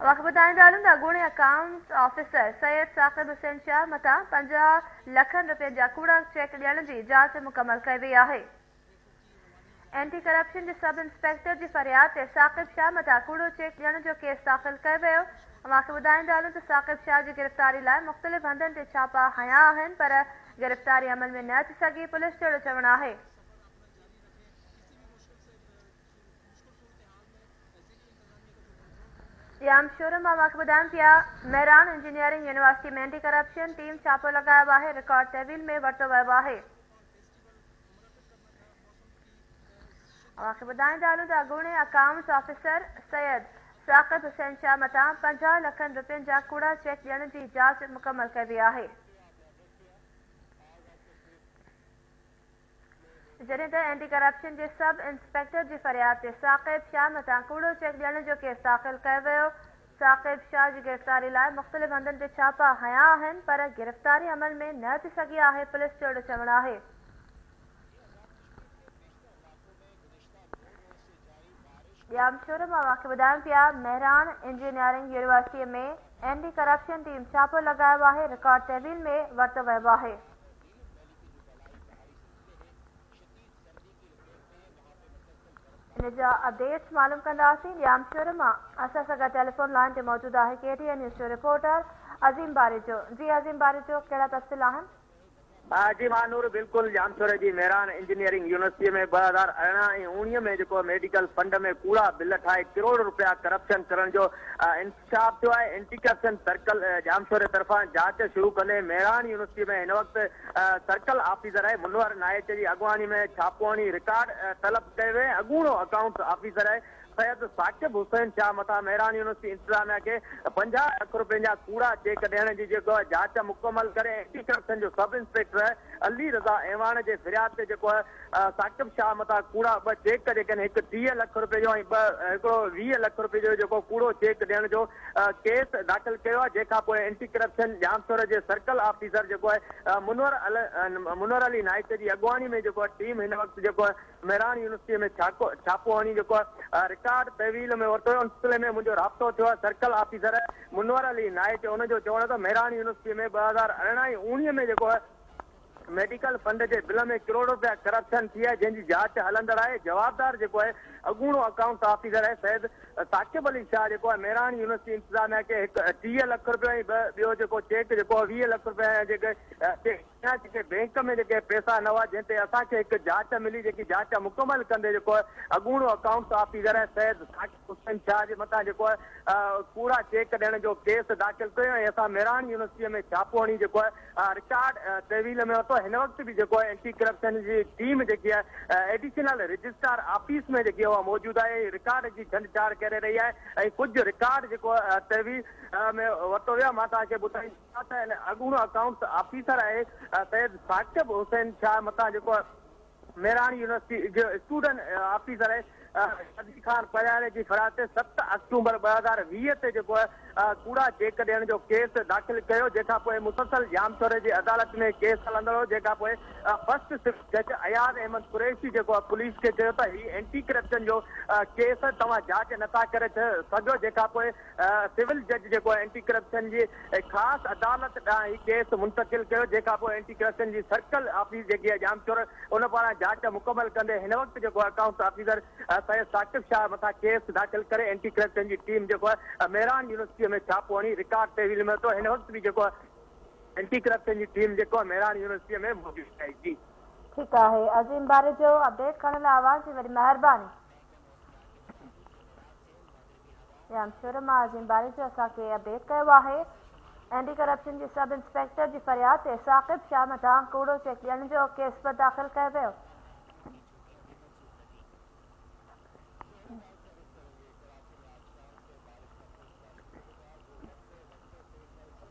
वक़्त ॿुधाईंदासीं त अॻूणे अकाउंट्स ऑफिसर सैयद साक़िब हुसैन शाह मथां 50 लख रुपयनि जा कूड़ा चेक ॾियण जी जांच मुकमल कई वई आहे। एंटी करप्शन जे सब इंस्पेक्टर जी फरियाद ते साक़िब शाह मथां कूड़ो चेक ॾियण जो केस दाख़िल कयो वियो। वक़्त ॿुधाईंदासीं त साक़िब शाह जी गिरफ़्तारी लाइ मुख़्तलिफ़ हंधनि ते छापा हया आहिनि, पर गिरफ़्तारी अमल में न अची सघी। पुलिस जो चवणु आहे शोरूम मां वक़्त ॿुधाइनि पिया मेहरान इंजीनियरिंग यूनिवर्सिटी में एंटी करप्शन टीम छापो लॻायो आहे। रिकॉर्ड तहवील में वरितो वियो आहे। वक़्त ॿुधाईंदासीं त अॻूणे अकाउंट्स ऑफिसर सैयद साक़िब हुसैन शाह मथां 50 लख रुपयनि जा कूड़ा चेक ॾियण जी जांच मुकमल कई वई आहे। जॾहिं त एंटी करप्शन जे सब इंस्पेक्टर जी फरियाद ते साक़िब शाह मथां कूड़ो चेक ॾियण जो केस दाख़िल कयो वियो। साक़िब शाह जी गिरफ़्तारी लाइ मुख़्तलिफ़ हंधनि ते छापा हया आहिनि, पर गिरफ़्तारी अमल में न अची सघी आहे। पुलिस जो चवणु आहे शोरूम मां वक़्त ॿुधाइनि पिया मेहरान इंजीनियरिंग यूनिवर्सिटीअ में एंटी करप्शन टीम छापो लॻायो आहे। रिकॉर्ड तहवील में वरितो वियो आहे। इन जा अपडेट्स मालूम कंदासीं। शोरूम मां असां सां गॾु टेलीफोन लाइन ते मौजूदु आहे KTN न्यूज़ जो रिपोर्टर अज़ीम बारिजो। जी अज़ीम बारिजो, कहिड़ा तफ़सील आहिनि? जी मानूर बिल्कुल जामशोर जी मेहरान इंजीनियरिंग यूनिवर्सिटी में 2018 ऐं 19 में जो मेडिकल फंड में कूड़ा बिल ठाहे करोड़ रुपया करप्शन करण जो इंकशाफ थियो है। एंटी करप्शन सर्कल जामशोर तरफा जांच शुरू कंदे मेहरान यूनिवर्सिटी में इन वक्त सर्कल ऑफिसर है मुनवर नायक जी अगवानी में छापो हणी रिकॉर्ड तलब कयो है। अगूणो अकाउंट ऑफिसर है सैयद साक़िब हुसैन शाह मथां मेहरान यूनिवर्सिटी इंतजामिया के 50 लख रुपयनि जा कूड़ा चेक ॾियण जी जेको जांच मुकमल करे एंटी करप्शन जो sub inspector Ali Raza Evan जे फिरियाद ते जेको साक़िब शाह मथां कूड़ा 2 चेक जेके आहिनि, हिकु 30 लख रुपए जो ऐं हिकिड़ो 20 लख रुपए जो जेको कूड़ो चेक ॾियण जो केस दाख़िल कयो आहे। जंहिंखां पोइ एंटी करप्शन जामशोर जे सर्कल ऑफिसर जेको आहे मुनवर अली नाइक जी अॻुवानी में जेको टीम हिन वक़्तु जेको मेहरान यूनिवर्सिटी में छापो हणी जेको रिकॉर्ड तहवील में वरितो। उन सिलसिले में मुंहिंजो राब्तो थियो आहे सर्कल ऑफिसर मुनवर अली नाइक। उनजो चवणु त मेहरान यूनिवर्सिटी में 2018 ऐं 19 में जेको मेडिकल फंड के बिल में करोड़ रुपया करप्शन थी है, जंहिंजी जांच हलंदड़ है। जवाबदार जेको है अगूणो अकाउंट ऑफिसर है सैयद साक़िब अली शाह जेको है मेहरान यूनिवर्सिटी इंतजामिया के 30 लख रुपया ऐं ॿियो जेको चेक जेको 20 लख रुपया जेके बैंक में जेके पैसा न हुआ, जंहिं ते असांखे हिकु जांच मिली, जेकी जांच मुकमल कंदे जेको अगूणो अकाउंट ऑफिसर है सैयद साक़िब हुसैन शाह जे मथां जेको कूड़ा चेक ॾियण जो केस दाख़िल कयो ऐं असां मेहरान यूनिवर्सिटीअ में छापो हणी जेको रिकॉर्ड तहवील में वरितो। हिन वक़्तु बि जेको एंटी करप्शन जी टीम जेकी आहे एडिशनल रजिस्ट्रार ऑफिस में जेकी आहे मौजूदु आहे, रिकॉर्ड जी छंछाड़ करे रही आहे ऐं कुझु रिकॉर्ड जेको तहवील में वरितो वियो। मां तव्हांखे ॿुधाईंदो त अगूणो अकाउंट ऑफिसर आहे सैयद साक़िब हुसैन शाह मथां जेको मेहरान यूनिवर्सिटी जो स्टूडेंट ऑफिसर है अली खान पयाने जी फरियाद ते 7 अक्टूबर 2020 ते जेको कूड़ा चेक ॾियण जो केस दाख़िल कयो। जंहिंखां पोइ मुसलसल जामशोर जी अदालत में केस हलंदो हो। जंहिंखां पोइ फर्स्ट जज अयाज़ अहमद कुरैशी जेको पुलिस खे चयो त ही एंटी करप्शन जो केस तव्हां जांच नथा करे सघो। जंहिंखां पोइ सिविल जज जेको एंटी करप्शन जी ख़ासि अदालत ॾांहुं ही केस मुंतकिल कयो। जंहिंखां पोइ एंटी करप्शन जी सर्कल ऑफिस जेकी आहे जामशोर उन पारां जांच मुकमल कंदे हिन वक़्तु जेको अकाउंट ऑफिसर सैयद साक़िब शाह मथां केस दाख़िल करे एंटी करप्शन जी टीम जेको मेहरान यूनिवर्सिटी में छापो हणी रिकॉर्ड तहवील में तो हिन वक़्तु बि जेको एंटी करप्शन जी टीम जेको मेहरान यूनिवर्सिटी में मौजूदु आहे। जी ठीकु आहे अज़ीम बारिजो, अपडेट करण लाइ आवाज़ जी वॾी महिरबानी। शोरूम मां अज़ीम बारिजो असांखे अपडेट कयो आहे। एंटी करप्शन जी सब इंस्पेक्टर जी फरियाद ते साक़िब शाह मथां कूड़ो चेक ॾियण जो केस दाख़िल कयो वियो।